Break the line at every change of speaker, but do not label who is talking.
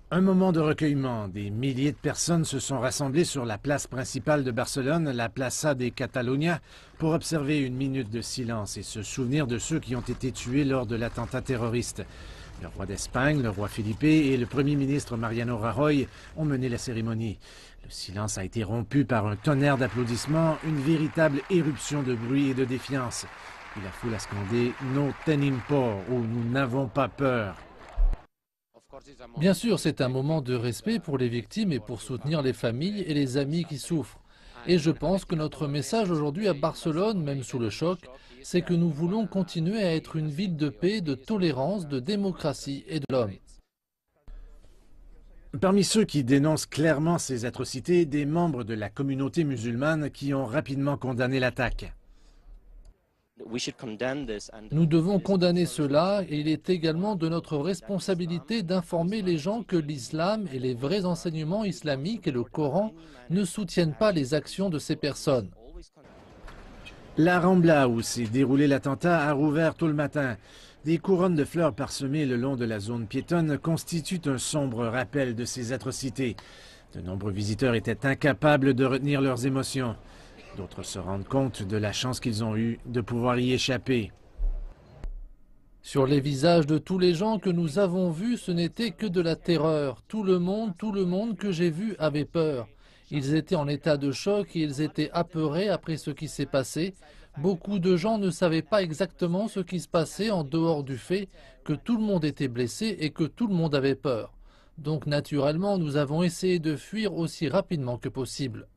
Un moment de recueillement. Des milliers de personnes se sont rassemblées sur la place principale de Barcelone, la Plaça de Catalunya, pour observer une minute de silence et se souvenir de ceux qui ont été tués lors de l'attentat terroriste. Le roi d'Espagne, le roi Felipe et le premier ministre Mariano Rajoy ont mené la cérémonie. Le silence a été rompu par un tonnerre d'applaudissements, une véritable éruption de bruit et de défiance. Puis la foule a scandé « No tenim por » ou « Nous n'avons pas peur ».
Bien sûr, c'est un moment de respect pour les victimes et pour soutenir les familles et les amis qui souffrent. Et je pense que notre message aujourd'hui à Barcelone, même sous le choc, c'est que nous voulons continuer à être une ville de paix, de tolérance, de démocratie et de l'homme.
Parmi ceux qui dénoncent clairement ces atrocités, des membres de la communauté musulmane qui ont rapidement condamné l'attaque.
Nous devons condamner cela et il est également de notre responsabilité d'informer les gens que l'islam et les vrais enseignements islamiques et le Coran ne soutiennent pas les actions de ces personnes.
La Rambla, où s'est déroulé l'attentat, a rouvert tôt le matin. Des couronnes de fleurs parsemées le long de la zone piétonne constituent un sombre rappel de ces atrocités. De nombreux visiteurs étaient incapables de retenir leurs émotions. D'autres se rendent compte de la chance qu'ils ont eue de pouvoir y échapper.
Sur les visages de tous les gens que nous avons vus, ce n'était que de la terreur. Tout le monde que j'ai vu avait peur. Ils étaient en état de choc et ils étaient apeurés après ce qui s'est passé. Beaucoup de gens ne savaient pas exactement ce qui se passait en dehors du fait que tout le monde était blessé et que tout le monde avait peur. Donc naturellement, nous avons essayé de fuir aussi rapidement que possible.